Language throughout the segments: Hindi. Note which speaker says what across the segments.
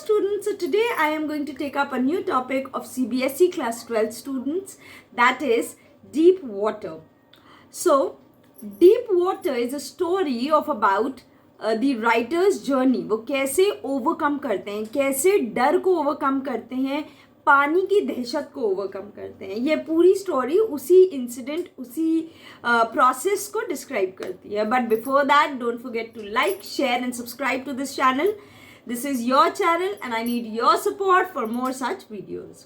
Speaker 1: students, so today I am going to take up a new topic of CBSE class 12 students, that is deep water. So deep water is a story of about the writer's journey. वो कैसे ओवरकम करते हैं, कैसे डर को ओवरकम करते हैं, पानी की दहशत को ओवरकम करते हैं. ये पूरी स्टोरी उसी इंसिडेंट, उसी प्रोसेस को डिस्क्राइब करती है. But before that, don't forget to like, share and subscribe to this channel. This is your channel and I need your support for more such videos.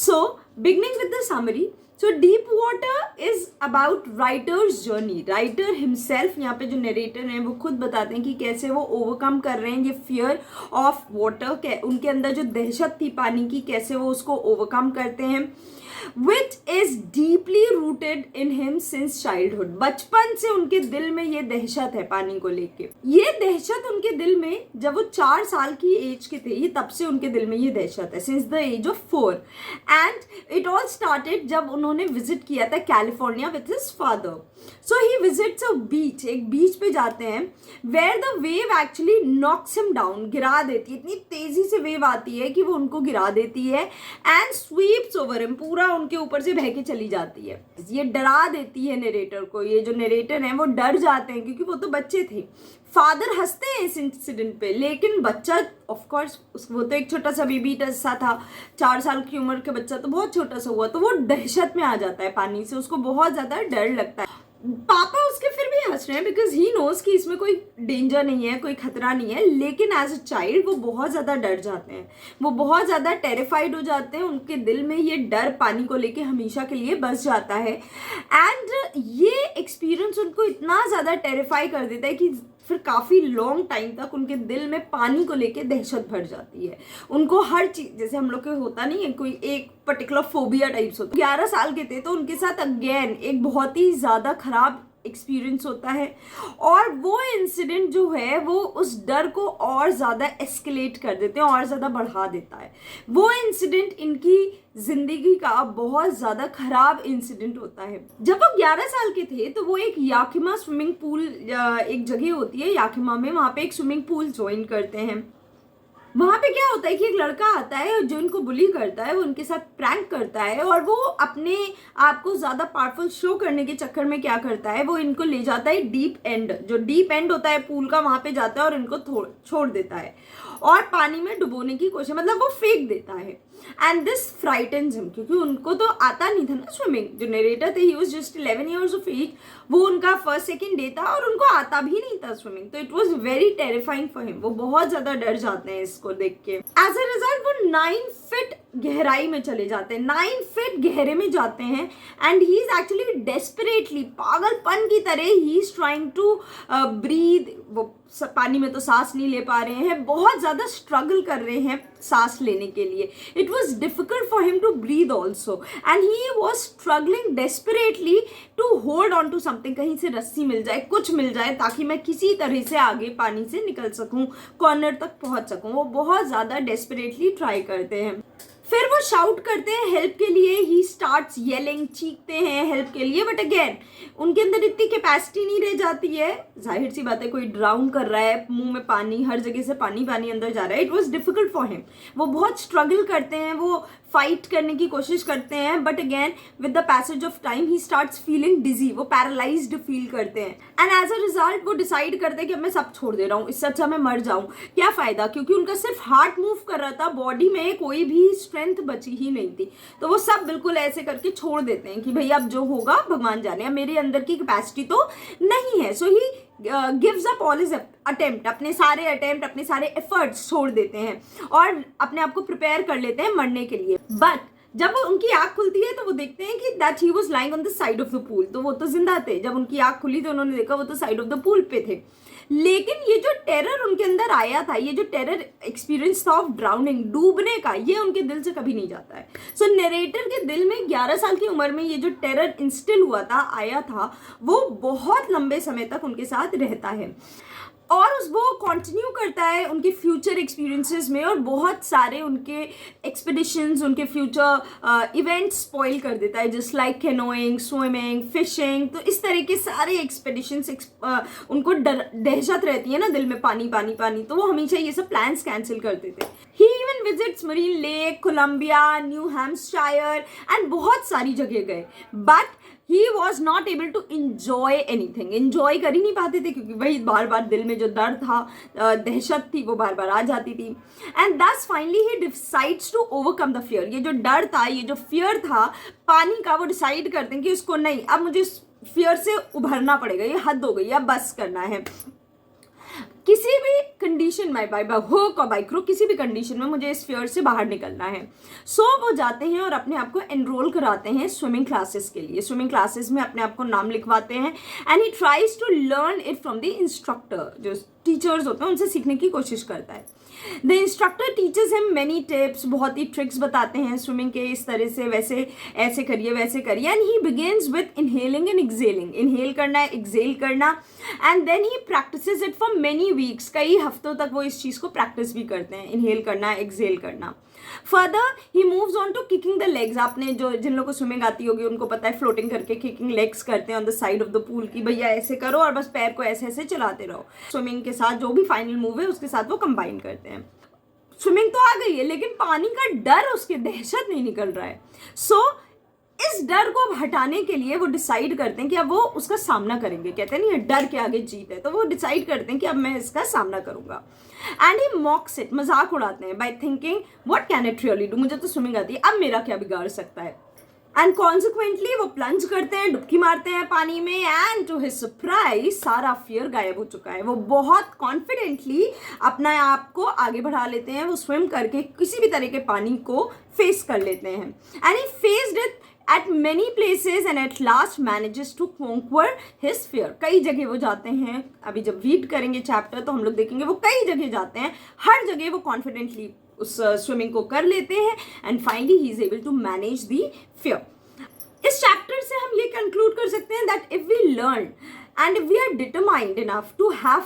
Speaker 1: So, beginning with the summary. So, deep water is about writer's journey. Writer himself, यहाँ पे जो narrator हैं वो खुद बताते हैं कि कैसे वो overcome कर रहे हैं ये fear of water. उनके अंदर जो दहशत थी पानी की, कैसे वो उसको overcome करते हैं. Which is deeply rooted in him since childhood. बचपन से उनके दिल में ये दहशत है पानी को लेके. ये दहशत उनके दिल में जब वो 4 साल की एज के थे, ये तब से उनके दिल में ये दहशत है, since the age of 4. And it all started जब उन्होंने विजिट किया था California with his father. So he visits a beach. एक बीच पे जाते हैं where the wave actually knocks him down. गिरा देती है, इतनी तेजी से वेव आती है कि वो उनको गिरा देती है and sweeps over him. पूरा उनके ऊपर से बह के चली जाती है. ये डरा देती है नरेटर को. ये जो नरेटर हैं वो डर जाते हैं क्योंकि वो तो बच्चे थे. फादर हंसते हैं इस इंसिडेंट पे, लेकिन बच्चा ऑफ कोर्स वो तो एक छोटा सा बेबी सा था, 4 साल की उम्र के बच्चा तो बहुत छोटा सा हुआ, तो वो दहशत में आ जाता है पानी से. उसको बहुत ज़्यादा डर लगता है. पापा उसके फिर भी हंस रहे हैं बिकॉज ही नोज कि इसमें कोई डेंजर नहीं है, कोई खतरा नहीं है, लेकिन एज अ चाइल्ड वो बहुत ज़्यादा डर जाते हैं. वो बहुत ज़्यादा टेरिफाइड हो जाते हैं. उनके दिल में ये डर पानी को लेके हमेशा के लिए बस जाता है. एंड ये एक्सपीरियंस उनको इतना ज़्यादा टेरिफाई कर देता है कि फिर काफ़ी लॉन्ग टाइम तक उनके दिल में पानी को लेके दहशत भर जाती है. उनको हर चीज़, जैसे हम लोग के होता नहीं है कोई एक पर्टिकुलर फोबिया टाइप्स होता है. 11 साल के थे तो उनके साथ अगेन एक बहुत ही ज़्यादा खराब एक्सपीरियंस होता है. और वो इंसिडेंट जो है वो उस डर को और ज़्यादा एस्केलेट कर देते हैं, और ज़्यादा बढ़ा देता है. वो इंसिडेंट इनकी ज़िंदगी का बहुत ज़्यादा ख़राब इंसिडेंट होता है. जब वो 11 साल के थे तो वो एक याकिमा स्विमिंग पूल, एक जगह होती है याकिमा में, वहाँ पे एक स्विमिंग पूल ज्वाइन करते हैं. वहाँ पे क्या होता है कि एक लड़का आता है जो इनको बुली करता है, वो उनके साथ प्रैंक करता है, और वो अपने आप को ज़्यादा पावरफुल शो करने के चक्कर में क्या करता है, वो इनको ले जाता है डीप एंड, जो डीप एंड होता है पूल का, वहाँ पे जाता है और इनको छोड़ देता है और पानी में डुबोने की कोशिश, मतलब वो फेंक देता है. एंड दिस फ्राइटन्स हिम, क्योंकि उनको तो आता नहीं था ना स्विमिंग. जो नरेटर थे, he was just 11 years of age. वो उनका फर्स्ट सेकंड डे था और उनको आता भी नहीं था स्विमिंग. तो it was very terrifying for him. वो बहुत ज़्यादा डर जाते हैं इसको देख के. एज अ रिजल्ट वो 9 फीट गहराई में चले जाते हैं, 9 फीट गहरे में जाते हैं. And he is actually desperately, पागलपन की तरह he is trying to breathe. वो पानी में तो सांस नहीं ले पा रहे हैं, बहुत ज़्यादा स्ट्रगल कर रहे हैं सांस लेने के लिए. It was difficult for him to breathe also, and he was struggling desperately to hold on to something. कहीं से रस्सी मिल जाए, कुछ मिल जाए, ताकि मैं किसी तरह से आगे पानी से निकल सकूं, कॉर्नर तक पहुंच सकूं. वो बहुत ज़्यादा डेस्परेटली ट्राई करते हैं. फिर वो शाउट करते हैं हेल्प के लिए. ही स्टार्ट्स येलिंग, चीखते हैं हेल्प के लिए. बट अगेन उनके अंदर इतनी कैपेसिटी नहीं रह जाती है. जाहिर सी बात है, कोई ड्राउन कर रहा है, मुंह में पानी, हर जगह से पानी पानी अंदर जा रहा है. It was difficult for him. वो बहुत स्ट्रगल करते हैं, वो फाइट करने की कोशिश करते हैं. But again with the passage of time he starts feeling dizzy. वो पैरालाइज्ड फील करते हैं. एंड एज अ रिजल्ट वो डिसाइड करते हैं कि अब मैं सब छोड़ दे रहा हूँ, इससे अच्छा मैं मर जाऊँ. क्या फ़ायदा, क्योंकि उनका सिर्फ हार्ट मूव कर रहा था, बॉडी में कोई भी स्ट्रेंथ बची ही नहीं थी. तो वो सब बिल्कुल ऐसे करके छोड़ देते हैं कि भाई अब जो होगा भगवान जाने, अब मेरे अंदर की कैपेसिटी तो नहीं है. So he gives up all his attempt. अपने सारे अटेम्प्ट, अपने सारे एफर्ट्स छोड़ देते हैं और अपने आप को प्रिपेयर कर लेते हैं मरने के लिए. बट जब उनकी आँख खुलती है तो वो देखते हैं कि that he was lying on the side of the pool. तो वो तो जिंदा थे. जब उनकी आँख खुली तो उन्होंने देखा वो तो साइड ऑफ द पूल पे थे. लेकिन ये जो टेरर उनके अंदर आया था, ये जो टेरर एक्सपीरियंस था ऑफ ड्राउनिंग, डूबने का, ये उनके दिल से कभी नहीं जाता है. सो नरेटर के दिल में 11 साल की उम्र में ये जो टेरर इंस्टिल हुआ था, आया था, वो बहुत लंबे समय तक उनके साथ रहता है. और उस वो कंटिन्यू करता है उनके फ्यूचर एक्सपीरियंसेस में, और बहुत सारे उनके एक्सपेडिशंस, उनके फ्यूचर इवेंट्स स्पॉइल कर देता है, just like canoeing, swimming, fishing. तो इस तरह के सारे एक्सपेडिशंस उनको दहशत रहती है ना दिल में, पानी पानी पानी, तो वो हमेशा ये सब प्लान्स कैंसिल कर देते। He even visits Marine Lake, Columbia, New Hampshire and बहुत सारी जगह गए, but he was not able to enjoy anything. Enjoy कर ही नहीं पाते थे, क्योंकि वही बार बार दिल में जो दर्द था, दहशत थी, वो बार बार आ जाती थी। And thus finally he decides to overcome the fear. ये जो डर था, ये जो फियर था पानी का, वो डिसाइड करते हैं कि इसको नहीं, अब मुझे इस फियर से उभरना पड़ेगा, ये हद हो गई, अब बस करना है। किसी भी कंडीशन में, बाय हुक और बाय क्रुक, किसी भी कंडीशन में मुझे इस फियर से बाहर निकलना है। सो वो जाते हैं और अपने आप को एनरोल कराते हैं स्विमिंग क्लासेस के लिए। स्विमिंग क्लासेस में अपने आप को नाम लिखवाते हैं and he tries to learn it from the instructor. जो टीचर्स होते हैं उनसे सीखने की कोशिश करता है। The instructor teachers him many tips, बहुत ही ट्रिक्स बताते हैं स्विमिंग के, इस तरह से, वैसे ऐसे करिए, वैसे करिए। And he begins with inhaling and exhaling. Inhale करना है, एक्सेल करना, and then he practises it for many weeks. कई हफ्तों तक वो इस चीज़ को प्रैक्टिस भी करते हैं, इनहेल करना, एक्सेल करना। Further he moves on to kicking the legs. आपने जो जिन लोगों को स्विमिंग आती होगी उनको पता है, फ्लोटिंग करके किकिंग लेग्स करते हैं on the side of the pool की भैया ऐसे करो और बस पैर को ऐसे ऐसे चलाते रहो। स्विमिंग के साथ जो भी फाइनल मूव है उसके साथ वो कंबाइन करते हैं। स्विमिंग तो आ गई है, लेकिन पानी का डर, उसके दहशत नहीं निकल रहा है। सो इस डर को हटाने के लिए वो डिसाइड करते हैं कि अब वो उसका सामना करेंगे। कहते हैं नहीं, डर के आगे जीत है, तो वो डिसाइड करते हैं कि अब मैं इसका सामना करूंगा। एंड ही मॉक्स इट, मजाक उड़ाते हैं, by thinking what can it really do, मुझे तो स्विमिंग आती है, अब मेरा क्या बिगाड़ सकता है। एंड कॉन्सिक्वेंटली वो प्लंज करते हैं, डुबकी मारते हैं पानी में, एंड टू हिज सरप्राइज सारा फियर गायब हो चुका है। वो बहुत कॉन्फिडेंटली अपने आप को आगे बढ़ा लेते हैं। वो स्विम करके किसी भी तरह के पानी को फेस कर लेते हैं। And he faced it at many places and at last manages to conquer his fear। कई जगह वो जाते हैं, अभी जब रीड करेंगे चैप्टर तो हम लोग देखेंगे वो कई जगह जाते हैं, हर जगह वो कॉन्फिडेंटली उस स्विमिंग को कर लेते हैं and finally he is able to manage the fear. इस चैप्टर से हम ये कंक्लूड कर सकते हैं that if we learn and if we are determined enough to have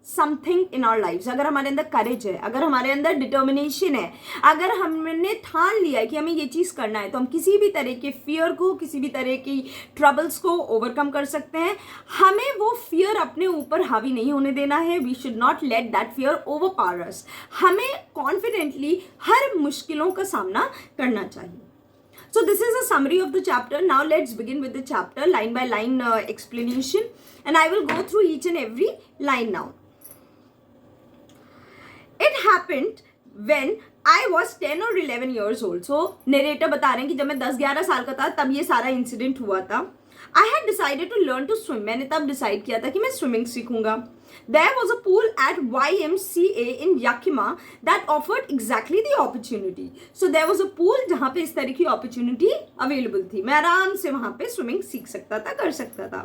Speaker 1: something in our lifes, अगर हमारे अंदर करेज है, अगर हमारे अंदर डिटर्मिनेशन है, अगर हमने ठान लिया है कि हमें ये चीज़ करना है, तो हम किसी भी तरह के फियर को, किसी भी तरह की ट्रबल्स को ओवरकम कर सकते हैं। हमें वो फियर अपने ऊपर हावी नहीं होने देना है। We should not let that fear overpower us. हमें कॉन्फिडेंटली हर मुश्किलों का सामना करना चाहिए। So this is a summary of the chapter. Now let's begin with the chapter line by line explanation, and I will go through each and every line now. It happened when I was 10 or 11 years old. So narrator बता रहे हैं कि जब मैं 10-11 साल का था तब ये सारा इंसिडेंट हुआ था। I had decided to learn to swim. मैंने तब डिसाइड किया था कि मैं swimming सीखूंगा। There was a pool at YMCA in Yakima that offered exactly the opportunity. So there was a pool जहाँ पे इस तरह की opportunity available थी। मैं आराम से वहाँ पे स्विमिंग सीख सकता था, कर सकता था।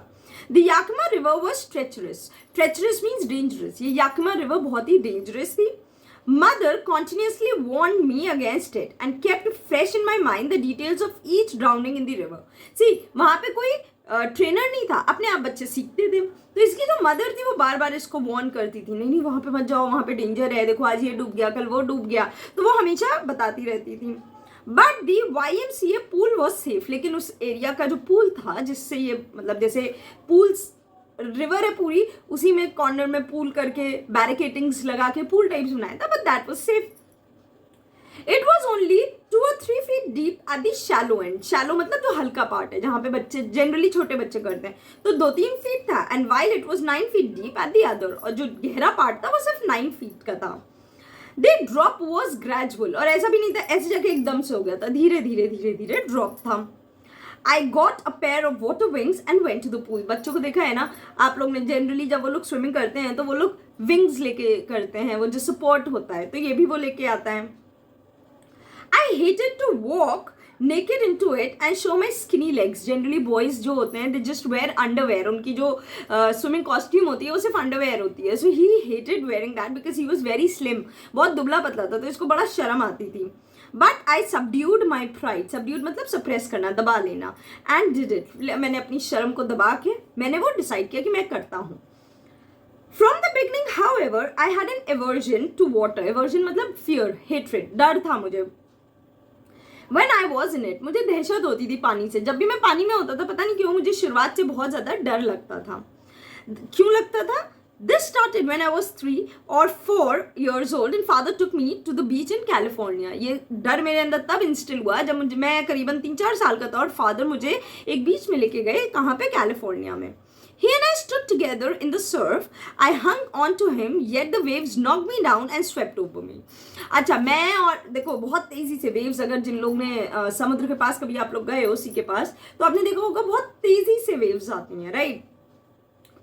Speaker 1: The Yakima river was treacherous. Treacherous means dangerous. ये Yakima river बहुत ही dangerous थी। Mother continuously warned me against it and kept fresh in my mind the details of each drowning in the river. See, वहाँ पे कोई ट्रेनर नहीं था, अपने आप बच्चे सीखते थे। तो इसकी जो मदर थी वो बार बार इसको वार्न करती थी, नहीं नहीं वहाँ पे मत जाओ, वहाँ पे डेंजर है, देखो आज ये डूब गया, कल वो डूब गया, तो वो हमेशा बताती रहती थी। But the YMCA pool was safe. लेकिन उस एरिया का जो पूल था, जिससे ये मतलब जैसे पूल्स रिवर है पूरी, उसी में कॉर्नर में पूल करके बैरिकेटिंग्स लगा के पूल टाइप्स बनाया था, but that was safe. It was only 2 or 3 feet deep at the shallow and. Shallow मतलब जो हल्का पार्ट है, जहाँ पे बच्चे जनरली छोटे बच्चे करते हैं, तो 2-3 फीट था। And while it was 9 feet deep at the other, और जो गहरा पार्ट था वो सिर्फ 9 feet का था। द ड्रॉप वॉज ग्रेजुअल, और ऐसा भी नहीं था ऐसी जगह एकदम से हो गया था, धीरे धीरे धीरे धीरे ड्रॉप था। I got a pair of water wings and went to the pool. बच्चों को देखा है ना आप लोग ने, जनरली जब वो लोग स्विमिंग करते हैं तो वो लोग विंग्स लेके करते हैं, वो जो सपोर्ट होता है, तो ये भी वो लेके आता है। I hated to walk naked into it and show my skinny legs. Generally boys जो होते हैं they just wear underwear. उनकी जो swimming costume होती है वो सिर्फ underwear होती है. So he hated wearing that because he was very slim. बहुत दुबला पतला था, तो इसको बड़ा शर्म आती थी। But I subdued my pride. Subdued मतलब suppress करना, दबा लेना. And did it. मैंने अपनी शर्म को दबा के मैंने वो डिसाइड किया कि मैं करता हूँ। From the beginning, however, I had an aversion to water. Aversion मतलब fear, hatred, डर था मुझे. When I was in it, मुझे दहशत होती थी पानी से. जब भी मैं पानी में होता था, पता नहीं क्यों मुझे शुरुआत से बहुत ज़्यादा डर लगता था. क्यों लगता था? This started when I was 3 or 4 years old and father took me to the beach in California. ये डर मेरे अंदर तब इंस्टिल हुआ जब मैं करीबन 3-4 साल का था और फादर मुझे एक बीच में लेके गए. कहाँ पे? कैलिफोर्निया में. He and I stood together in the surf. I hung on to him, yet the waves knocked me down and swept over me. अच्छा, मैं और देखो बहुत तेज़ी से वेव्स, अगर जिन लोग ने समुद्र के पास कभी आप लोग गए हो, सी के पास, तो आपने देखा होगा बहुत तेज़ी से वेव्स आती हैं, राइट?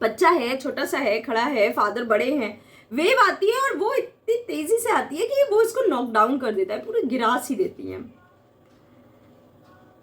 Speaker 1: बच्चा है, छोटा सा है, खड़ा है, फादर बड़े हैं, वेव आती है और वो इतनी तेज़ी से आती है कि वो इसको नॉक डाउन कर देता है, पूरी गिरा सी देती है.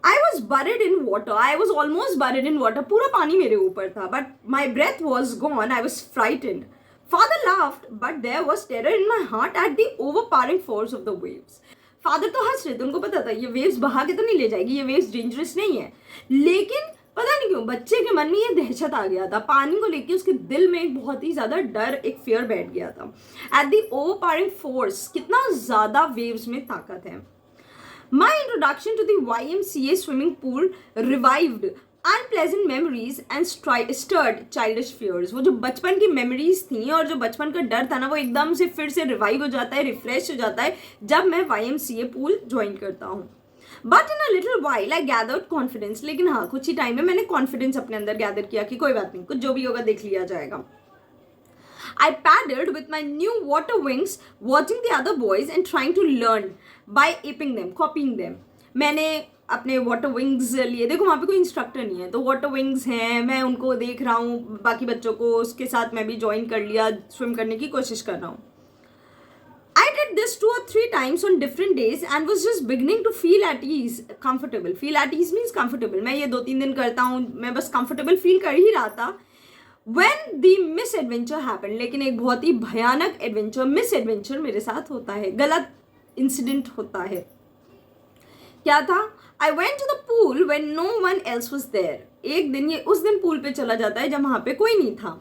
Speaker 1: I was buried in water. I was almost buried in water. पूरा पानी मेरे ऊपर था. But my breath was gone. I was frightened. Father laughed, but there was terror in my heart at the overpowering force of the waves. Father तो हंस रहे थे. उनको पता था ये waves बहा के तो नहीं ले जाएगी. ये waves dangerous नहीं है. लेकिन पता नहीं क्यों बच्चे के मन में ये दहशत आ गया था. पानी को लेके उसके दिल में एक बहुत ही ज़्यादा डर, एक fear बैठ गया था. At the overpowering force, कितना ज़्यादा waves में ताकत है. My introduction to the YMCA swimming pool revived unpleasant memories and stirred childish fears. वो जो बचपन की memories थी और जो बचपन का डर था ना, वो एकदम से फिर से revive हो जाता है, refresh हो जाता है जब मैं YMCA pool join करता हूँ. But in a little while I gathered confidence. लेकिन हाँ, कुछ ही टाइम में मैंने confidence अपने अंदर gather किया कि कोई बात नहीं, कुछ जो भी होगा देख लिया जाएगा. I paddled with my new water wings, watching the other boys and trying to learn by aping them, copying them. मैंने अपने वाटर विंग्स लिए. देखो वहाँ पे कोई इंस्ट्रक्टर नहीं है, तो वाटर विंग्स हैं, मैं उनको देख रहा हूँ, बाकी बच्चों को, उसके साथ मैं भी ज्वाइन कर लिया, स्विम करने की कोशिश कर रहा हूँ. I did this 2 or 3 times on different days and was just beginning to feel at ease, comfortable. Feel at ease means comfortable. मैं ये 2-3 दिन करता हूँ, मैं बस comfortable feel कर ही रहा था. When the misadventure happened, लेकिन एक बहुत ही भयानक एडवेंचर, मिसएडवेंचर मेरे साथ होता है, गलत इंसिडेंट होता है. क्या था? I went to the pool when no one else was there. एक दिन, ये उस दिन पूल पे चला जाता है जब वहाँ पे कोई नहीं था.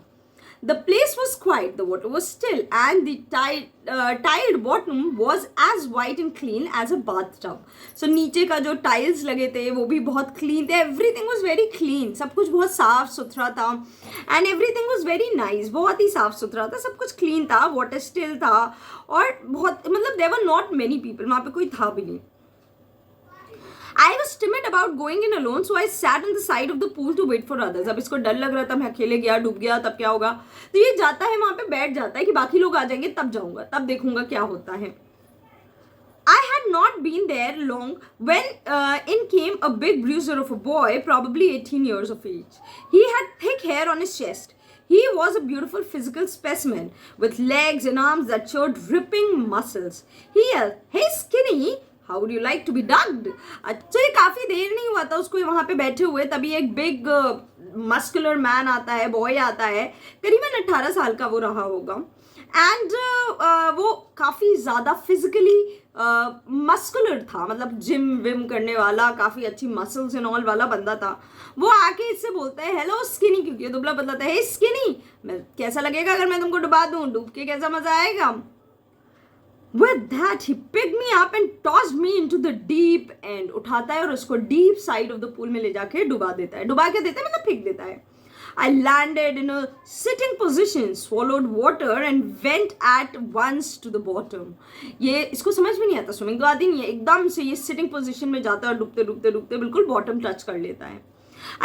Speaker 1: The place was quiet, the water was still, and the tiled bottom was as white and clean as a bathtub. So नीचे का जो tiles लगे थे वो भी बहुत clean थे. Everything was very clean. सब कुछ बहुत साफ सुथरा था. And everything was very nice. बहुत ही साफ सुथरा था, सब कुछ clean था, water still था और बहुत, मतलब there were not many people. वहाँ पे कोई था भी नहीं. I was timid about going in alone, so I sat on the side of the pool to wait for others. अब इसको डर लग रहा था, मैं अकेले गया, डूब गया, तब क्या होगा? तो ये जाता है वहाँ पे बैठ जाता है कि बाकी लोग आ जाएंगे तब जाऊँगा, तब देखूँगा क्या होता है. I had not been there long when in came a big bruiser of a boy, probably 18 years of age. He had thick hair on his chest. He was a beautiful physical specimen with legs and arms that showed ripping muscles. He yelled, "Hey skinny, how would you like to be dunked?" अच्छा, ये काफ़ी देर नहीं हुआ था उसको वहाँ पे बैठे हुए, तभी एक बिग मस्कुलर मैन आता है, बॉय आता है, करीबन 18 साल का वो रहा होगा. एंड वो काफ़ी ज़्यादा फिजिकली मस्कुलर था, मतलब जिम विम करने वाला, काफ़ी अच्छी मसल्स एंड ऑल वाला बंदा था. वो आके इससे बोलता है, हेलो स्किनी, क्योंकि ये दुबला बदलाता है, हे स्किनी, मैं कैसा लगेगा अगर मैं तुमको डुबा दूँ, डूब के कैसा मज़ा आएगा. With that, he picked me up and tossed me into the deep end. उठाता है और उसको deep side of the pool में ले जाके डुबा देता है. डुबा के देता है मतलब फेंक देता है. I landed in a sitting position, swallowed water and went at once to the bottom. ये इसको समझ में नहीं आता, स्विमिंग तो आती नहीं है, एकदम से ये sitting position में जाता है और डूबते डूबते डूबते बिल्कुल bottom touch कर लेता है.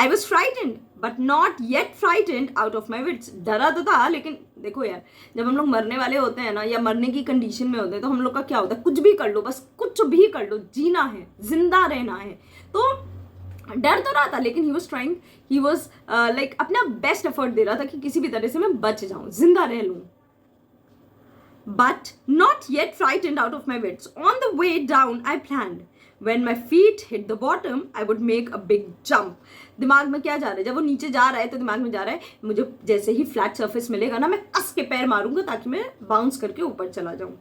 Speaker 1: I was frightened, but not yet frightened out of my wits. डरा तो था, लेकिन देखो यार, जब हम लोग मरने वाले होते हैं ना, या मरने की कंडीशन में होते हैं, तो हम लोग का क्या होता है, कुछ भी कर लो, बस कुछ भी कर लो, जीना है, जिंदा रहना है. तो डर तो रहा था, लेकिन he was trying, he was like अपना बेस्ट एफर्ट दे रहा था कि किसी भी तरह से मैं बच जाऊं, जिंदा रह लूं. But not yet frightened out of my wits. On the way down, I planned. When my feet hit the bottom, I would make a big jump. दिमाग में क्या जा रहा है, जब वो नीचे जा रहा है तो दिमाग में जा रहा है, मुझे जैसे ही फ्लैट सरफेस मिलेगा ना, मैं कस के पैर मारूंगा ताकि मैं बाउंस करके ऊपर चला जाऊं.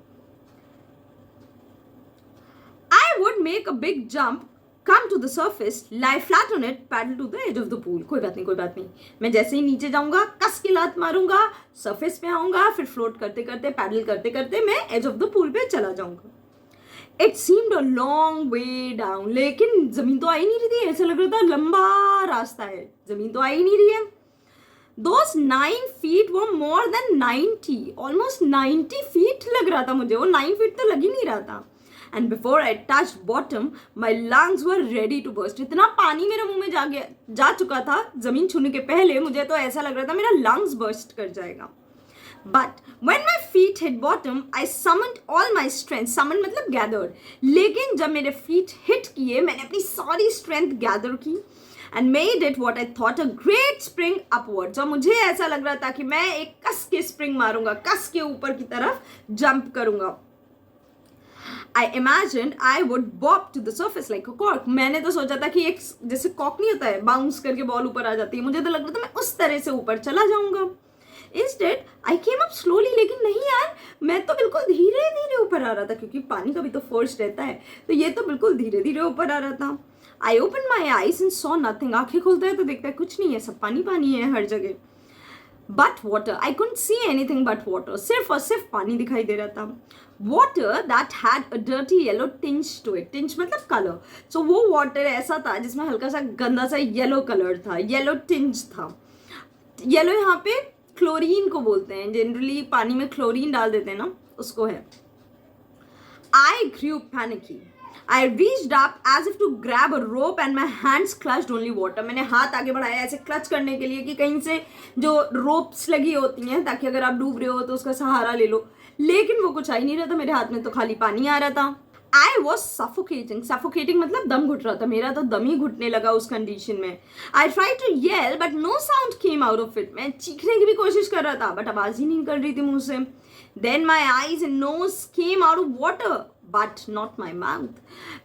Speaker 1: I would make a big jump come to the surface, lie flat on it, paddle to the edge of the pool. कोई बात नहीं, कोई बात नहीं. मैं जैसे ही नीचे जाऊंगा, कस के लात मारूंगा, सरफेस पे आऊंगा, फिर फ्लोट करते करते, पैडल करते करते मैं एज ऑफ द पूल पे चला जाऊंगा. It seemed a long way down. लेकिन जमीन तो आ ही नहीं रही थी. ऐसा लग रहा था लंबा रास्ता है, जमीन तो आ ही नहीं रही है. Those 9 feet were more than 90, almost 90 feet लग रहा था मुझे. वो 9 feet तो लग ही नहीं रहा था. And before I touched bottom, my lungs were ready to burst. इतना पानी मेरे मुंह में जा चुका था जमीन छूने के पहले. मुझे तो ऐसा लग रहा था मेरा lungs burst कर जाएगा. But when my feet hit bottom, I summoned all my strength. Summoned मतलब gathered. लेकिन जब मेरे feet hit किए, मैंने अपनी सारी strength gather की and made it what I thought a great spring upwards. और मुझे ऐसा लग रहा था कि मैं एक कस के स्प्रिंग मारूंगा, कस के ऊपर की तरफ जंप करूंगा. I imagined I would bob to the surface like a cork. मैंने तो सोचा था कि एक जैसे कॉक नहीं होता है, बाउंस करके बॉल ऊपर आ जाती है. मुझे तो लग रहा था मैं उस तरह से ऊपर चला जाऊंगा. Instead, I came up slowly. लेकिन नहीं यार, मैं तो बिल्कुल धीरे धीरे ऊपर आ रहा था, क्योंकि पानी का भी तो फोर्स रहता है. तो ये तो बिल्कुल धीरे धीरे ऊपर आ रहा था. I opened my eyes and saw nothing. आंखें खोलता है तो देखता है कुछ नहीं है, सब पानी पानी है हर जगह. But water. I couldn't see anything but water. सिर्फ और सिर्फ पानी दिखाई दे रहा था. Water that had a dirty yellow tinge to it. Tinge मतलब कलर. So वो water ऐसा था जिसमें हल्का सा गंदा सा येलो कलर था, येलो tinge था. येलो यहाँ पे क्लोरीन को बोलते हैं. जनरली पानी में क्लोरीन डाल देते हैं ना, उसको है. I grew panicky. I reached up as if to grab a rope and my hands clutched only water. मैंने हाथ आगे बढ़ाया ऐसे क्लच करने के लिए कि कहीं से जो रोप्स लगी होती हैं ताकि अगर आप डूब रहे हो तो उसका सहारा ले लो. लेकिन वो कुछ आ ही नहीं रहा था. मेरे हाथ में तो खाली पानी आ रहा था. I was suffocating. Suffocating मतलब दम घुट रहा था. मेरा तो दम ही घुटने लगा उस कंडीशन में. I tried to yell but no sound came out of it. मैं चीखने की भी कोशिश कर रहा था बट आवाज ही नहीं निकल रही थी मुंह से. Then my eyes and nose came out of water, but not my mouth.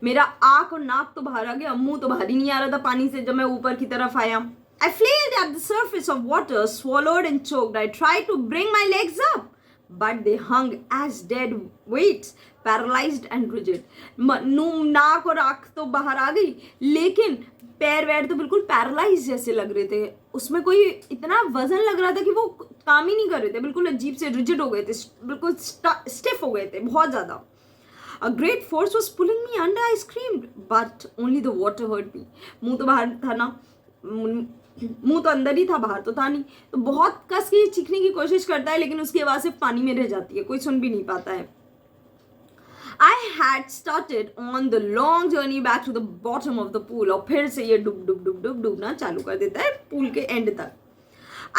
Speaker 1: मेरा आँख और नाक तो बाहर आ गया, मुंह तो बाहर ही नहीं आ रहा था पानी से जब मैं ऊपर की तरफ आया. I flailed at the surface of water, swallowed and choked. I tried to bring my legs up, but they hung as dead weights, paralyzed and rigid. नाक और आँख तो बाहर आ गई, लेकिन पैर वैर तो बिल्कुल पैरालाइज जैसे लग रहे थे. उसमें कोई इतना वजन लग रहा था कि वो काम ही नहीं कर रहे थे. बिल्कुल अजीब से रिजिड हो गए थे, बिल्कुल स्टिफ हो गए थे बहुत ज़्यादा. A great force was pulling me under. I screamed, but only the water hurt me. मुंह तो बाहर था ना, मुंह तो अंदर ही था, बाहर तो था नहीं. तो बहुत कस के चीखने की कोशिश करता है, लेकिन उसकी आवाज़ सिर्फ पानी में रह जाती है, कोई सुन भी नहीं पाता है. I had started on the long journey back to the bottom of the pool. और फिर से ये डूबना चालू कर देता है पूल के एंड तक.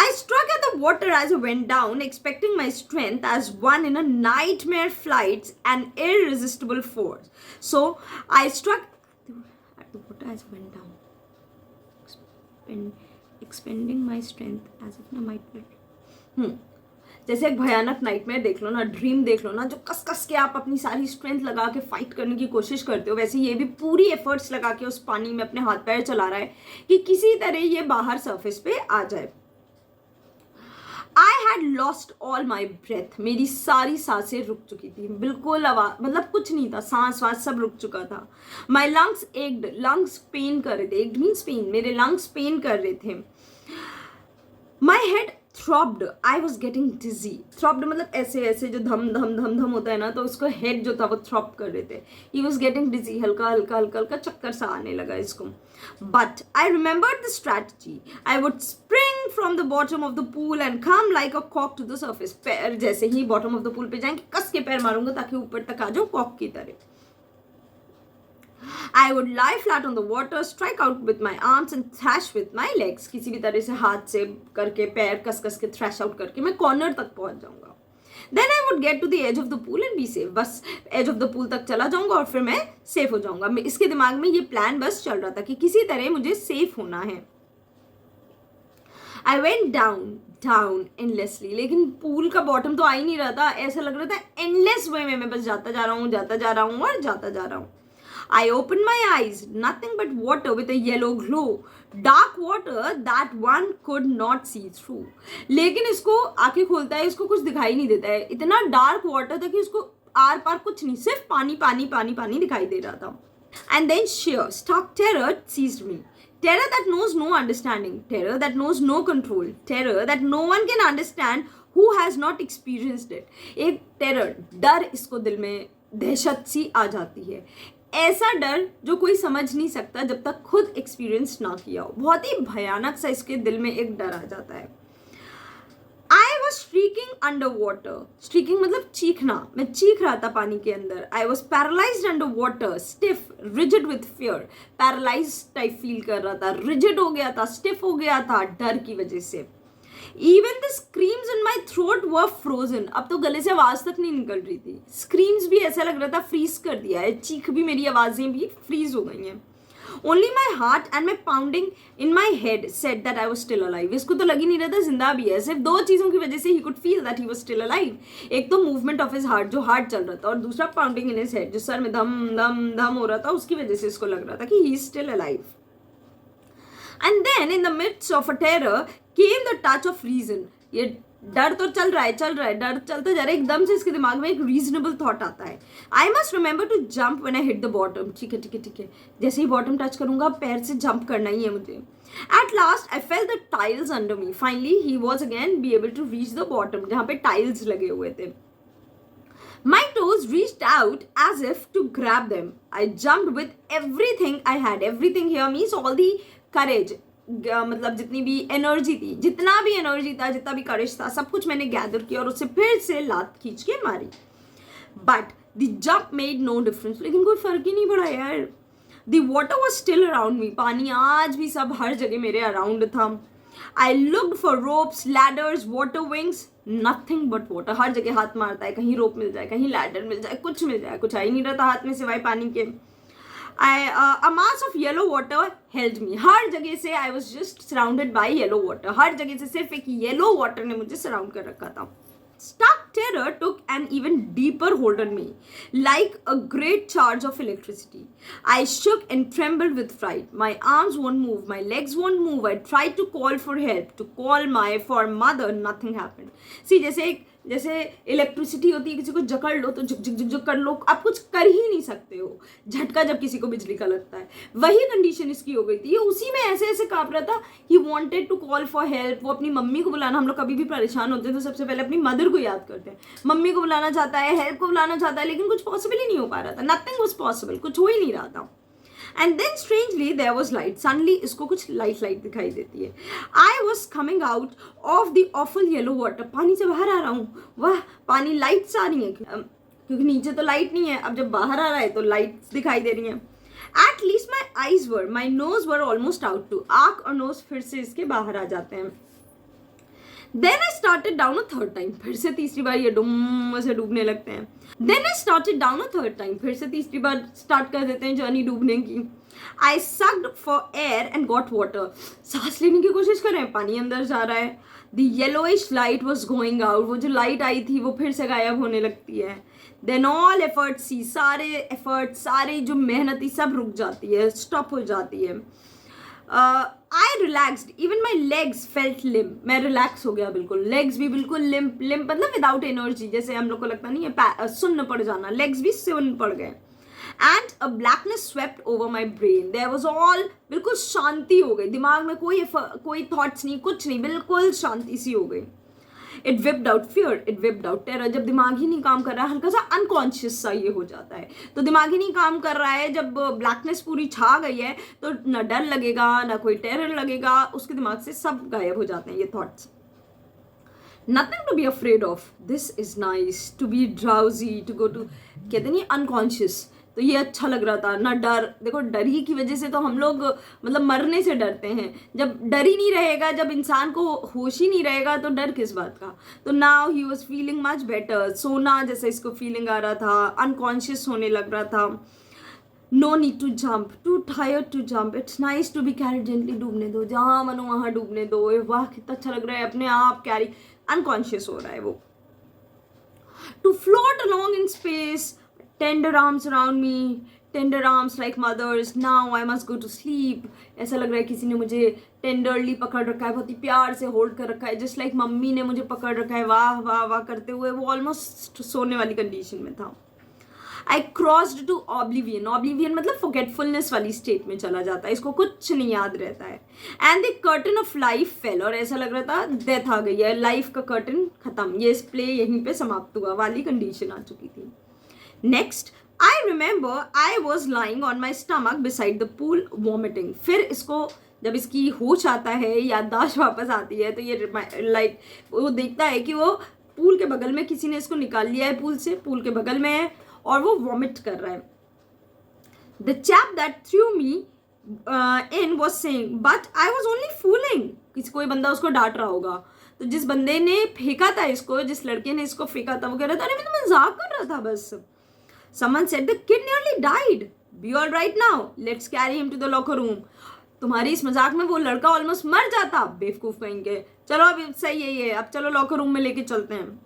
Speaker 1: I struck at the water as I went down, expecting my strength as one in a nightmare flight, an irresistible force. So I struck at the water as I went down, expending my strength as if I might. जैसे एक भयानक नाइटमेयर देख लो ना, ड्रीम देख लो ना, जो कस कस के आप अपनी सारी स्ट्रेंथ लगा के फाइट करने की कोशिश करते हो, वैसे ये भी पूरी एफर्ट्स लगा के उस पानी में अपने हाथ पैर चला रहा है कि किसी तरह ये बाहर सरफेस पे आ जाए. I had lost all my breath. मेरी सारी सांसें रुक चुकी थी, बिल्कुल आवाज मतलब कुछ नहीं था, सांस वास सब रुक चुका था. My lungs ached, lungs pain कर रहे थे. ached means पेन, मेरे lungs पेन कर रहे थे. My head throbbed. I was getting dizzy. Throbbed मतलब ऐसे ऐसे जो धम धम धम धम होता है ना, तो उसको हेड जो था वो थ्रॉप कर रहे थे. He was getting dizzy. हल्का हल्का हल्का हल्का चक्कर सा आने लगा इसको. But I remembered the strategy. I would spring from the bottom of the pool and come like a cork to the surface. पैर जैसे ही bottom of the pool पे जाएंगे, कस के पैर मारूंगा ताकि ऊपर तक आ जाऊं कॉक की तरह. I would lie flat on the water, strike out with my arms and thrash with my legs. किसी भी तरह से हाथ से करके पैर कस कस के thrash out करके मैं कॉर्नर तक पहुंच जाऊंगा. Then I would get to the edge of the pool and be safe. बस edge of the pool तक चला जाऊंगा और फिर मैं सेफ हो जाऊंगा. इसके दिमाग में ये प्लान बस चल रहा था कि किसी तरह मुझे सेफ होना है. I went down endlessly. लेकिन पूल का बॉटम तो आ ही नहीं रहा था. ऐसा लग रहा था एंडलेस वे में मैं बस जाता जा रहा हूँ और जाता जा रहा हूँ. I opened my eyes, nothing but water with a yellow glow. Dark water that one could not see through. लेकिन इसको आंखें खोलता है, इसको कुछ दिखाई नहीं देता है. इतना डार्क वाटर था कि इसको आर पार कुछ नहीं, सिर्फ पानी पानी पानी पानी दिखाई दे रहा था. And then sheer, stark terror seized me. Terror that knows no understanding, terror that knows no control, terror that no one can understand who has not experienced it. एक terror, डर इसको दिल में दहशत सी आ जाती है, ऐसा डर जो कोई समझ नहीं सकता जब तक खुद एक्सपीरियंस ना किया हो. बहुत ही भयानक सा इसके दिल में एक डर आ जाता है. I was shrieking underwater. Shrieking मतलब चीखना. मैं चीख रहा था पानी के अंदर. I was paralyzed underwater, stiff, rigid with fear. Paralyzed type feel कर रहा था. Rigid हो गया था, stiff हो गया था डर की वजह से. Even the screams in my throat were frozen. अब तो गले से आवाज तक नहीं निकल रही थी. Screams भी ऐसा लग रहा था फ्रीज कर दिया है. चीख भी, मेरी आवाजें भी फ्रीज हो गई हैं. Only my heart and my pounding in my head said that I was still alive. इसको तो लग ही नहीं रहा था जिंदा भी है. सिर्फ दो चीज़ों की वजह से he could feel that he was still alive. एक तो movement of his heart, जो हार्ट चल रहा था, और दूसरा pounding in his head, जो सर में धम धम धम हो रहा था, उसकी वजह से इसको लग रहा था कि he is still alive. And then in the midst of a terror came the touch of reason. ये डर तो चल रहा है, डर चलता जा रहा है, एकदम से इसके दिमाग में एक रीजनेबल थॉट आता है. I must remember to jump when I hit the bottom. ठीक है, जैसे ही बॉटम टच करूंगा पैर से जंप करना ही है मुझे. At last I felt the tiles under me. Finally he was again be able to reach the bottom, जहाँ पे टाइल्स लगे हुए थे. My toes reached out as if to grab them. I jumped with everything I had. Everything here means all the courage. मतलब जितनी भी एनर्जी थी, जितना भी एनर्जी था, जितना भी करेज था, सब कुछ मैंने गैदर किया और उससे फिर से लात खींच के मारी. But the jump made no difference. लेकिन कोई फर्क ही नहीं पड़ा यार. The water was still around me. पानी आज भी सब हर जगह मेरे अराउंड था. I looked for ropes, ladders, water wings. Nothing but water. हर जगह हाथ मारता है, कहीं रोप मिल जाए, कहीं लैडर मिल जाए, कुछ मिल जाए. कुछ आ ही नहीं रहता हाथ में सिवाय पानी के. A mass of yellow water held me. हर जगह से I was just surrounded by yellow water. हर जगह से सिर्फ एक yellow water ने मुझे surround कर रखा था. Stark terror took an even deeper hold on me, like a great charge of electricity. I shook and trembled with fright. My arms won't move, my legs won't move. I tried to call for help, to call for mother. Nothing happened. See, जैसे इलेक्ट्रिसिटी होती है, किसी को जकड़ लो तो झुक झुक झुक झुक कर लो, आप कुछ कर ही नहीं सकते हो. झटका जब किसी को बिजली का लगता है, वही कंडीशन इसकी हो गई थी. ये उसी में ऐसे ऐसे काँप रहा था. He wanted to call for help. वो अपनी मम्मी को बुलाना, हम लोग कभी भी परेशान होते हैं तो सबसे पहले अपनी मदर को याद करते हैं. मम्मी को बुलाना चाहता है, हेल्प को बुलाना चाहता है, लेकिन कुछ पॉसिबल ही नहीं हो पा रहा था. Nothing was possible. कुछ हो ही नहीं रहा था. And then strangely there was light. Suddenly इसको कुछ लाइट दिखाई देती है. I was coming out of the awful yellow water. पानी से बाहर आ रहा हूँ. वाह, पानी लाइट से आ रही है, क्योंकि नीचे तो लाइट नहीं है. अब जब बाहर आ रहा है तो लाइट दिखाई दे रही है. At least my eyes were, my nose were almost out too. आँख और नोज फिर से इसके बाहर आ जाते हैं. Then I started down a third time. फिर से तीसरी बार ये डूम से डूबने लगते हैं. Then I started down a third time. फिर से तीसरी बार स्टार्ट कर देते हैं जर्नी डूबने की. I sucked for air and got water. सांस लेने की कोशिश कर रहे हैं, पानी अंदर जा रहा है. The yellowish light was going out. वो जो लाइट आई थी वो फिर से गायब होने लगती है. Then all efforts, सारे एफर्ट, सारी जो मेहनत थी सब रुक जाती है, स्टॉप हो जाती है. I relaxed. Even my legs felt limp. मैं रिलैक्स हो गया बिल्कुल. लेग्स भी बिल्कुल लिम्प मतलब विदाउट एनर्जी. जैसे हम लोग को लगता नहीं है सुन्न पड़ जाना, लेग्स भी सुन्न पड़ गए. And a blackness swept over my brain. There was all, बिल्कुल शांति हो गई. दिमाग में कोई थॉट्स नहीं, कुछ नहीं, बिल्कुल शांति सी हो गई. It whipped out fear, it whipped out terror. जब दिमाग ही नहीं काम कर रहा है, हल्का सा अनकॉन्शियस सा ये हो जाता है. तो दिमाग ही नहीं काम कर रहा है, जब ब्लैकनेस पूरी छा गई है तो ना डर लगेगा, ना कोई टेरर लगेगा. उसके दिमाग से सब गायब हो जाते हैं ये thoughts. Nothing to be afraid of. This is nice. To be drowsy, to go to, कहते नहीं unconscious. तो ये अच्छा लग रहा था. ना डर. देखो, डर ही की वजह से तो हम लोग मतलब मरने से डरते हैं. जब डर ही नहीं रहेगा, जब इंसान को होश ही नहीं रहेगा तो डर किस बात का. तो now he was feeling much better. सोना जैसे इसको फीलिंग आ रहा था, अनकॉन्शियस होने लग रहा था. No need to jump, too tired to jump. It's nice to be carry. Gently डूबने दो, जहाँ मनो वहाँ डूबने दो. वाह, कितना अच्छा लग रहा है, अपने आप कैरी. अनकॉन्शियस हो रहा है वो. To float along in space. Tender arms around me, tender arms like mothers. Now I must go to sleep. ऐसा लग रहा है किसी ने मुझे टेंडरली पकड़ रखा है, बहुत ही प्यार से होल्ड कर रखा है, जस्ट लाइक मम्मी ने मुझे पकड़ रखा है. वाह वाह वाह करते हुए वो ऑलमोस्ट सोने वाली कंडीशन में था. I crossed to oblivion, oblivion मतलब फॉरगेटफुलनेस वाली स्टेट में चला जाता है, इसको कुछ नहीं याद रहता है. And the curtain of life fail, और ऐसा लग रहा था डेथ आ गई है, लाइफ का कर्टन खत्म, ये प्ले यहीं पे समाप्त हुआ वाली कंडीशन आ चुकी थी. Next, I remember I was lying on my stomach beside the pool vomiting. फिर इसको जब इसकी होश आता है, याददाश्त वापस आती है, तो ये लाइक वो देखता है कि वो पूल के बगल में किसी ने इसको निकाल लिया है, पूल से, पूल के बगल में है और वो वॉमिट कर रहा है. The chap that through me in was saying but I was only fooling. किसी कोई बंदा उसको डांट रहा होगा, तो जिस बंदे ने फेंका था इसको, जिस लड़के ने इसको फेंका था, वो कह रहा था अरे मैं तो मजाक कर रहा था बस. Someone said the kid nearly died. Be all right now. Let's carry him to the locker room. तुम्हारी इस मजाक में वो लड़का ऑलमोस्ट मर जाता, बेवकूफ कहेंगे. चलो अब सही है ये, अब चलो लॉकर रूम में लेके चलते हैं.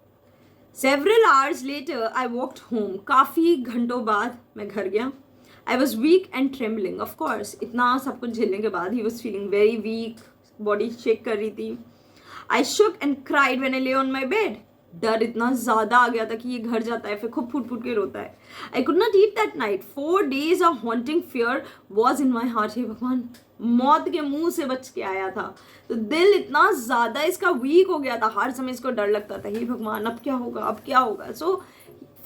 Speaker 1: Several hours later, I walked home. काफ़ी घंटों बाद मैं घर गया. I was weak and trembling. Of course, इतना सब कुछ झेलने के बाद he was feeling very weak. Body shake कर रही थी. I shook and cried when I lay on my bed. डर इतना ज़्यादा आ गया था कि ये घर जाता है फिर खूब फूट फूट के रोता है. I could not eat that night. 4 days of haunting fear was in my heart. हे भगवान, मौत के मुंह से बच के आया था, तो दिल इतना ज़्यादा इसका वीक हो गया था, हर समय इसको डर लगता था, हे भगवान अब क्या होगा, अब क्या होगा. सो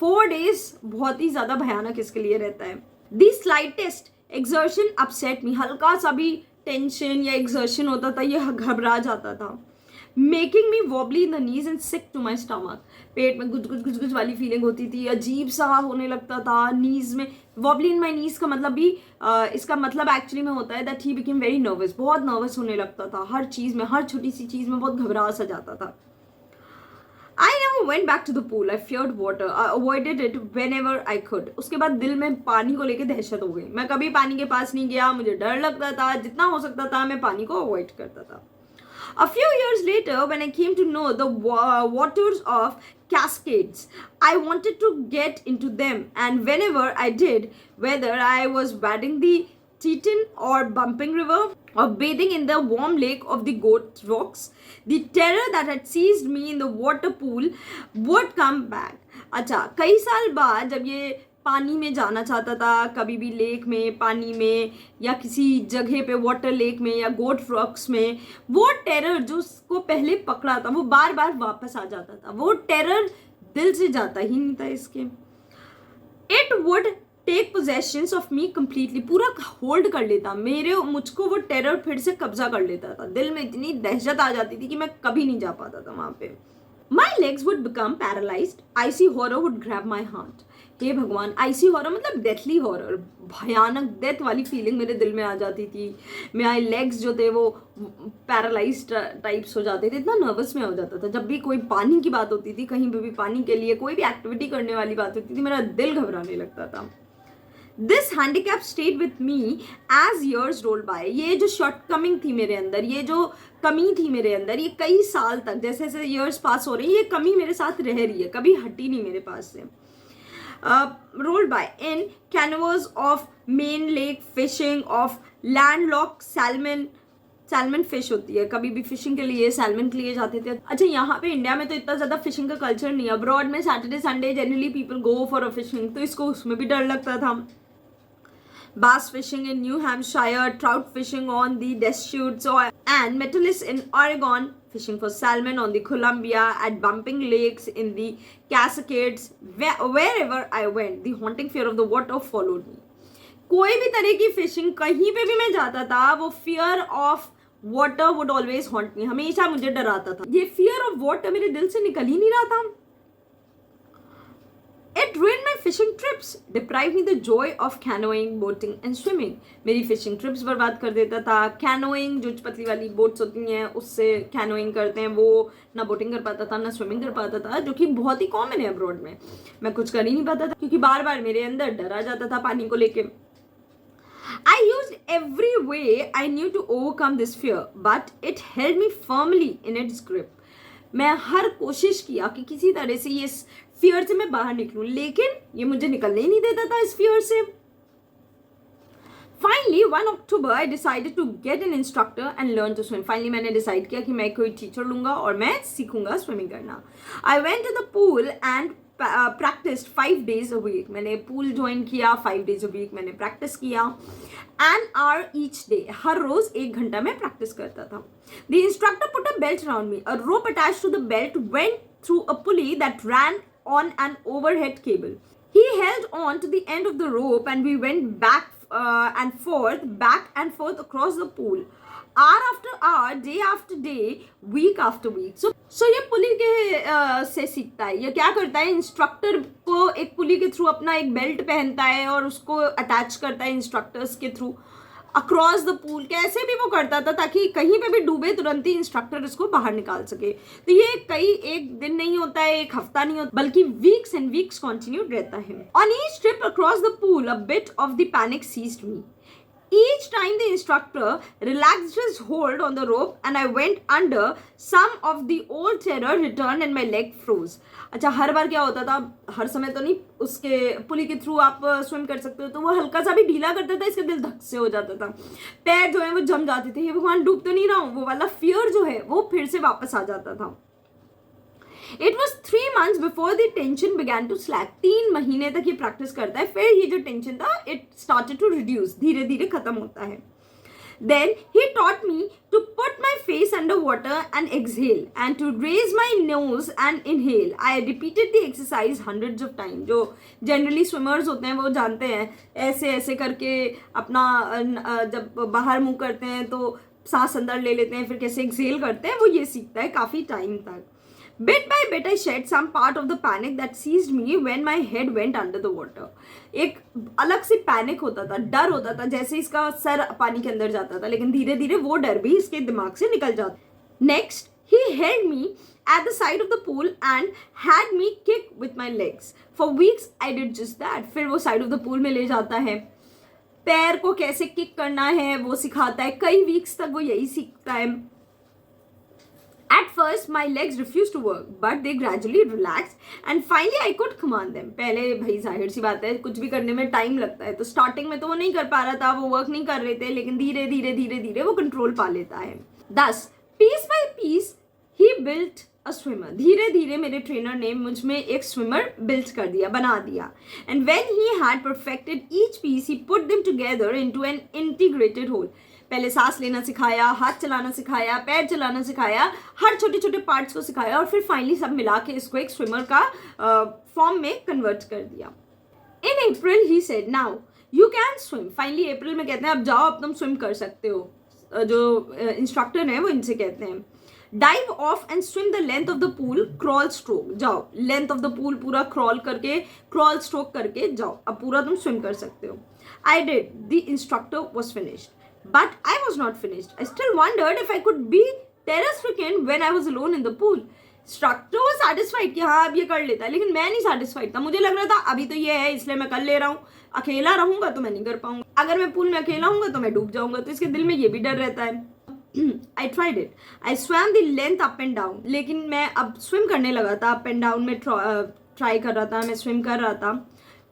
Speaker 1: 4 days बहुत ही ज़्यादा भयानक इसके लिए रहता है. दी स्लाइटेस्ट एक्सर्शन अपसेट मी. हल्का सा भी टेंशन या एक्सर्शन होता था, ये घबरा जाता था. Making me wobbly in the knees and sick to my stomach. पेट में गुज गुज गुज गुज वाली फीलिंग होती थी, अजीब सा होने लगता था. नीज में वॉबली इन माई नीज का मतलब भी इसका मतलब एक्चुअली में होता है that he became very nervous. बहुत नर्वस होने लगता था हर चीज़ में, हर छोटी सी चीज़ में बहुत घबरा सा जाता था. I never went back to the pool. I feared water. I avoided it whenever I could. उसके बाद दिल में पानी को लेके दहशत हो गई. मैं कभी पानी के पास नहीं गया, मुझे डर लगता था, जितना हो सकता था मैं पानी को अवॉइड करता था. A few years later, when I came to know the waters of cascades, I wanted to get into them, and whenever I did, whether I was wading the Teton or Bumping River or bathing in the warm lake of the Goat Rocks, the terror that had seized me in the water pool would come back. अच्छा, कई साल बाद जब ये पानी में जाना चाहता था, कभी भी लेक में, पानी में या किसी जगह पे वाटर लेक में या गोट रॉक्स में, वो टेरर जो उसको पहले पकड़ा था वो बार बार वापस आ जाता था. वो टेरर दिल से जाता ही नहीं था इसके. It would take possessions of me completely. पूरा होल्ड कर लेता मुझको वो टेरर फिर से कब्जा कर लेता था. दिल में इतनी दहशत आ जाती थी कि मैं कभी नहीं जा पाता था वहाँ पे. My legs would become paralyzed. Icy horror would grab my heart. हे भगवान, आईसी हॉरर मतलब डेथली हॉरर, भयानक डेथ वाली फीलिंग मेरे दिल में आ जाती थी. मेरे लेग्स जो थे वो पैरालाइज टाइप्स हो जाते थे, इतना नर्वस में हो जाता था. जब भी कोई पानी की बात होती थी, कहीं पे भी पानी के लिए कोई भी एक्टिविटी करने वाली बात होती थी, मेरा दिल घबराने लगता था. This handicap stayed with me as years roll by. ये जो शॉर्टकमिंग थी मेरे अंदर, ये जो कमी थी मेरे अंदर, ये कई साल तक जैसे जैसे ईयर्स पास हो रही है, ये कमी मेरे साथ रह रही है, कभी हटी नहीं मेरे पास से. rolled by in canoes of main lake fishing of landlocked salmon fish होती है. कभी भी फिशिंग के लिए सैल्मन के लिए जाते थे. अच्छा, यहाँ पे इंडिया में तो इतना ज़्यादा फिशिंग का कल्चर नहीं है. अब्रॉड में Saturday Sunday generally people go for a fishing, तो इसको उसमें भी डर लगता था. bass fishing in New Hampshire, trout fishing on the Deschutes and Metellus in Oregon, fishing for salmon on the Columbia, at bumping lakes in the Cascades. Wherever I went, the haunting fear of the water followed me. कोई भी तरह की फिशिंग कहीं पे भी मैं जाता था, वो fear of water would always haunt me. हमेशा मुझे डराता था. ये फियर ऑफ वाटर मेरे दिल से निकल ही नहीं रहा था. It ruined my fishing trips, deprived me the joy of canoeing, boating and swimming. मेरी फिशिंग ट्रिप्स बर्बाद कर देता था. कैनोइंग जो पतली वाली बोट्स होती हैं उससे कैनोइंग करते हैं, वो ना बोटिंग कर पाता था ना स्विमिंग कर पाता था, जो कि बहुत ही कॉमन है अब्रॉड में. मैं कुछ कर ही नहीं पाता था क्योंकि बार बार मेरे अंदर डर आ जाता था पानी को लेके. I used every way I knew to overcome this fear, but it held me firmly in its grip. मैं हर कोशिश किया कि किसी तरह से ये फियर से मैं बाहर निकलूं, लेकिन ये मुझे निकलने ही नहीं देता था इस फियर से. Finally, 1 October, I decided to get an instructor and learn to swim. Finally, मैंने decide किया कि मैं कोई टीचर लूंगा और मैं सीखूंगा स्विमिंग करना. I went to the pool and practiced 5 days a week. मैंने पूल ज्वाइन किया, 5 days a week मैंने प्रैक्टिस किया. An hour each day. हर रोज 1 घंटा मैं प्रैक्टिस करता था. The instructor put a belt around me. A rope attached to the belt went through a pulley that ran on an overhead cable. He held on to the end of the rope and we went back and forth across the pool. Hour after hour, day after day, week after week. So ये पुली के से सीखता है. ये क्या करता है, इंस्ट्रक्टर को एक पुली के थ्रू अपना एक बेल्ट पहनता है और उसको अटैच करता है इंस्ट्रक्टर्स के थ्रू अक्रॉस द पूल. कैसे भी वो करता था ताकि कहीं पे भी डूबे तुरंत ही इंस्ट्रक्टर इसको बाहर निकाल सके. तो ये एक दिन नहीं होता है, एक हफ्ता नहीं होता, बल्कि वीक्स एंड वीक्स कंटिन्यूड रहता है. On each trip across the pool a bit of the panic seized me. Each time the instructor relaxed his hold on the rope and I went under, some of the old terror returned and my leg froze. अच्छा, हर बार क्या होता था, हर समय तो नहीं, उसके पुली के थ्रू आप स्विम कर सकते हो, तो वो हल्का सा भी ढीला करता था, इसका दिल धक से हो जाता था, पैर जो है वो जम जाते थे, ये भगवान डूब तो नहीं रहा हूँ, वो वाला फियर जो है वो फिर से वापस आ जाता था. It was 3 months before the tension began to slack. 3 महीने तक ये प्रैक्टिस करता है, फिर ये जो टेंशन था it started to reduce, धीरे धीरे खत्म होता है. Then he taught me to put my face under water and exhale and to raise my nose and inhale. I repeated the exercise hundreds of times. जो generally swimmers होते हैं वो जानते हैं, ऐसे ऐसे करके अपना जब बाहर मुंह करते हैं तो सांस अंदर ले लेते हैं, फिर कैसे exhale करते हैं, वो ये सीखता है काफ़ी टाइम तक. Bit by bit I shed some part of the panic that seized me when my head went under the water. एक अलग सी पैनिक होता था, डर होता था, जैसे इसका सर पानी के अंदर जाता था, लेकिन धीरे धीरे वो डर भी इसके दिमाग से निकल जाता. Next, he held me at the side of the pool and had me kick with my legs. For weeks I did just that. फिर वो side of the pool में ले जाता है, पैर को कैसे किक करना है वो सिखाता है. कई वीक्स तक वो यही सीखता है. At first, my legs refused to work, but they gradually relaxed, and finally I could command them. पहले भाई जाहिर सी बात है, कुछ भी करने में टाइम लगता है, तो स्टार्टिंग में तो वो नहीं कर पा रहा था, वो वर्क नहीं कर रहे थे, लेकिन धीरे धीरे वो कंट्रोल पा लेता है. Thus, piece by piece, he built a swimmer. धीरे धीरे मेरे ट्रेनर ने मुझ में एक स्विमर बिल्ड कर दिया, बना दिया. And when he had perfected each piece, he put them together into an integrated whole. पहले सांस लेना सिखाया, हाथ चलाना सिखाया, पैर चलाना सिखाया, हर छोटे छोटे पार्ट्स को सिखाया और फिर फाइनली सब मिला के इसको एक स्विमर का फॉर्म में कन्वर्ट कर दिया. In April he said, now you can swim. Finally April में कहते हैं अब जाओ, अब तुम स्विम कर सकते हो. जो इंस्ट्रक्टर हैं वो इनसे कहते हैं, dive of and swim the length of the pool, crawl stroke. जाओ, लेंथ ऑफ द पूल पूरा क्रॉल करके, क्रॉल स्ट्रोक करके जाओ, अब पूरा तुम स्विम कर सकते हो. I did. The instructor was finished. But I was not finished. I still wondered if I could be terror-stricken when I was alone in the pool. Instructor was satisfied कि हाँ अब ये कर लेता है, लेकिन मैं नहीं satisfied था. मुझे लग रहा था अभी तो ये है इसलिए मैं कर ले रहा हूँ, अकेला रहूँगा तो मैं नहीं कर पाऊँगा, अगर मैं पूल में अकेला हूँगा तो मैं डूब जाऊँगा, तो इसके दिल में ये भी डर रहता है. I tried it. I swam the length up and down. लेकिन मैं अब swim करने लगा था, up and down में try कर रहा था, मैं swim कर रहा था.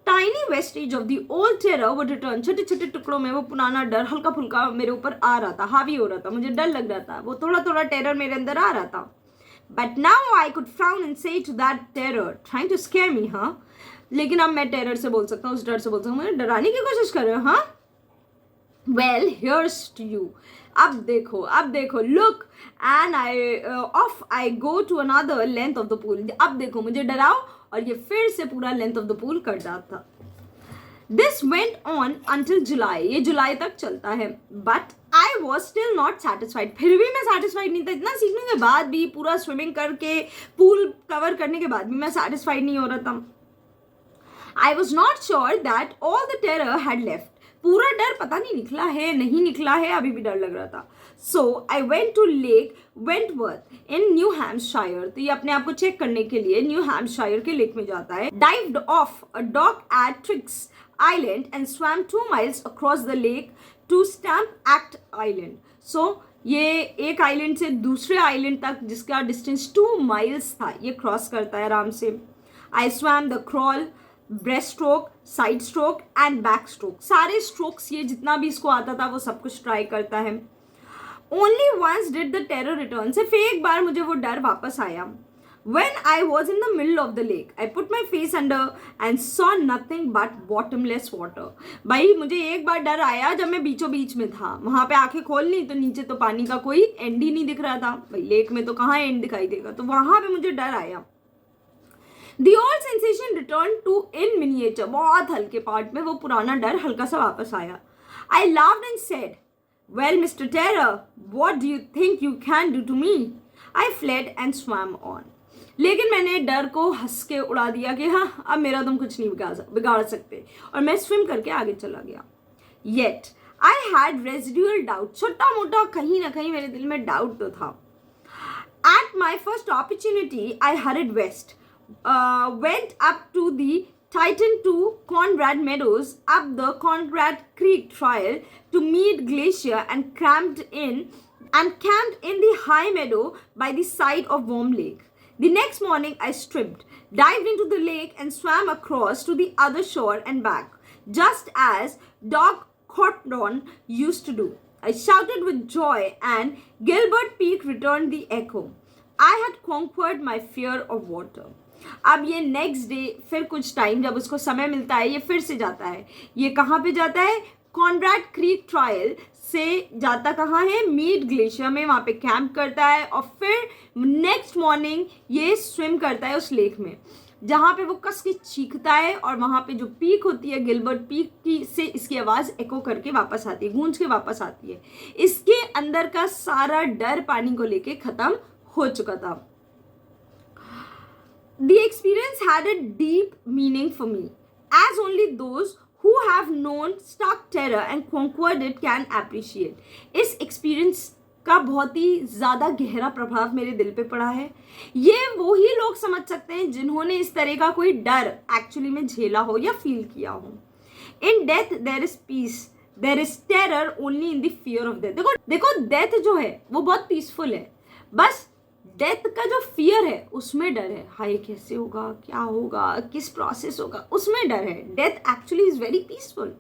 Speaker 1: Tiny vestige of the old terror would return. छोटे छोटे टुकड़ों में वो पुराना डर हल्का फुल्का मेरे ऊपर आ रहा था, हावी हो रहा था, मुझे डर लग रहा था, वो थोड़ा थोड़ा टेरर मेरे अंदर आ रहा था. But now I could frown and say to that terror, trying to scare me, हाँ. लेकिन अब मैं टेरर से बोल सकता हूँ, उस डर से बोल सकता हूँ, मुझे डराने की कोशिश कर रहे हो, हाँ. Well, here's to you. अब देखो, look, and I go to another length of the pool. अब देखो, मुझे डराओ, और ये फिर से पूरा लेंथ ऑफ द पूल कर जाता. दिस वेंट ऑन अंटिल जुलाई. ये जुलाई तक चलता है. But I was still not satisfied. फिर भी मैं सेटिस्फाइड नहीं था. इतना सीखने के बाद भी, पूरा स्विमिंग करके, पूल कवर करने के बाद भी मैं सेटिस्फाइड नहीं हो रहा था. I was not sure that all the terror had left. पूरा डर पता नहीं निकला है, नहीं निकला है, अभी भी डर लग रहा था. So I went to Lake Wentworth in New Hampshire. तो ये अपने आप को चेक करने के लिए न्यू हैम्पशायर के लेक में जाता है. Dived off a dock at Triggs Island and swam 2 miles across the lake to Stamp Act Island. So ये एक आइलैंड से दूसरे आइलैंड तक जिसका डिस्टेंस 2 miles था, ये क्रॉस करता है आराम से. आई swum the crawl, breast stroke, side stroke and back stroke. सारे स्ट्रोक्स ये जितना भी इसको आता था वो सब कुछ ट्राई करता है. Only once did the terror return. सिर्फ एक बार मुझे वो डर वापस आया. When I was in the middle of the lake, I put my face under and saw nothing but bottomless water. भाई मुझे एक बार डर आया जब मैं बीचों बीच में था, वहां पे आंखें खोलनी तो नीचे तो पानी का कोई एंड ही नहीं दिख रहा था. भाई लेक में तो कहाँ एंड दिखाई देगा, तो वहां पे मुझे डर आया. The old sensation returned to in miniature. बहुत हल्के पार्ट में वो पुराना डर हल्का सा वापस आया. I laughed and said, "Well, Mr. Terror, what do you think you can do to me?" I fled and swam on. लेकिन मैंने डर को हंस के उड़ा दिया कि हाँ अब मेरा तुम कुछ नहीं बिगाड़ सकते, और मैं स्विम करके आगे चला गया. Yet I had residual doubt. छोटा मोटा कहीं ना कहीं मेरे दिल में डाउट तो था. At my first opportunity, I hurried west, went up to the Titan to Conrad Meadows, up the Conrad Creek Trail to Mead Glacier, and camped in the high meadow by the side of Worm Lake. The next morning, I stripped, dived into the lake, and swam across to the other shore and back, just as Doc Cotton used to do. I shouted with joy, and Gilbert Peak returned the echo. I had conquered my fear of water. अब ये नेक्स्ट डे फिर कुछ टाइम जब उसको समय मिलता है ये फिर से जाता है. ये कहाँ पे जाता है? कॉनराड क्रीक ट्रायल से जाता कहाँ है? मीड ग्लेशियर में. वहाँ पे कैंप करता है और फिर नेक्स्ट मॉर्निंग ये स्विम करता है उस लेक में, जहाँ पे वो कस के चीखता है, और वहाँ पे जो पीक होती है गिलबर्ट पीक की से इसकी आवाज़ एको करके वापस आती है, गूंज के वापस आती है. इसके अंदर का सारा डर पानी को लेके ख़त्म हो चुका था. The experience had a deep meaning for me, as only those who have known stark terror and conquered it can appreciate. इस experience का बहुत ही ज़्यादा गहरा प्रभाव मेरे दिल पे पड़ा है. ये वो ही लोग समझ सकते हैं जिन्होंने इस तरह का कोई डर एक्चुअली में झेला हो या फील किया हो. In death there is peace, there is terror only in the fear of death. देखो डेथ जो है वो बहुत पीसफुल है, बस डेथ का जो फियर है उसमें डर है. हाय कैसे होगा, क्या होगा, किस प्रोसेस होगा, उसमें डर है. Death actually is very peaceful.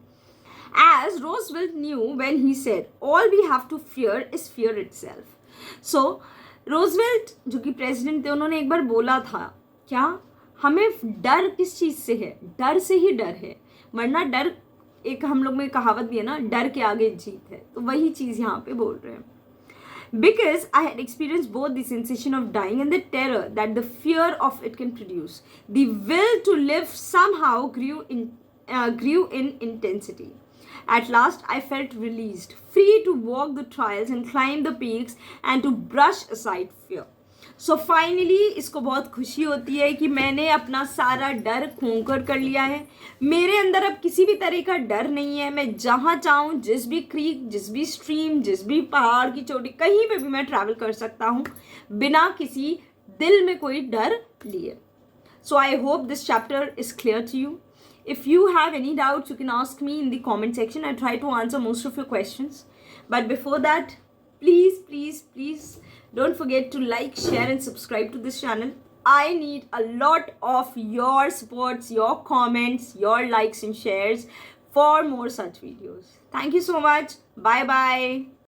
Speaker 1: As Roosevelt knew when he said, all we have to fear is fear itself. So Roosevelt जो कि प्रेसिडेंट थे, उन्होंने एक बार बोला था, क्या हमें डर किस चीज़ से है? डर से ही डर है, वरना डर, एक हम लोग में कहावत भी है ना, डर के आगे जीत है. तो वही चीज़ यहाँ पे बोल रहे हैं. Because I had experienced both the sensation of dying and the terror that the fear of it can produce, the will to live somehow grew in intensity. At last, I felt released, free to walk the trails and climb the peaks and to brush aside fear. So finally इसको बहुत खुशी होती है कि मैंने अपना सारा डर खोकर कर लिया है. मेरे अंदर अब किसी भी तरह का डर नहीं है. मैं जहाँ चाहूँ, जिस भी क्रीक, जिस भी स्ट्रीम, जिस भी पहाड़ की चोटी, कहीं पे भी मैं ट्रैवल कर सकता हूँ बिना किसी दिल में कोई डर लिए. So I hope this chapter is clear to you. If you have any doubts, you can ask me in the comment section. I try to answer most of your questions. But before that, please don't forget to like, share and subscribe to this channel. I need a lot of your supports, your comments, your likes and shares for more such videos. Thank you so much. Bye bye.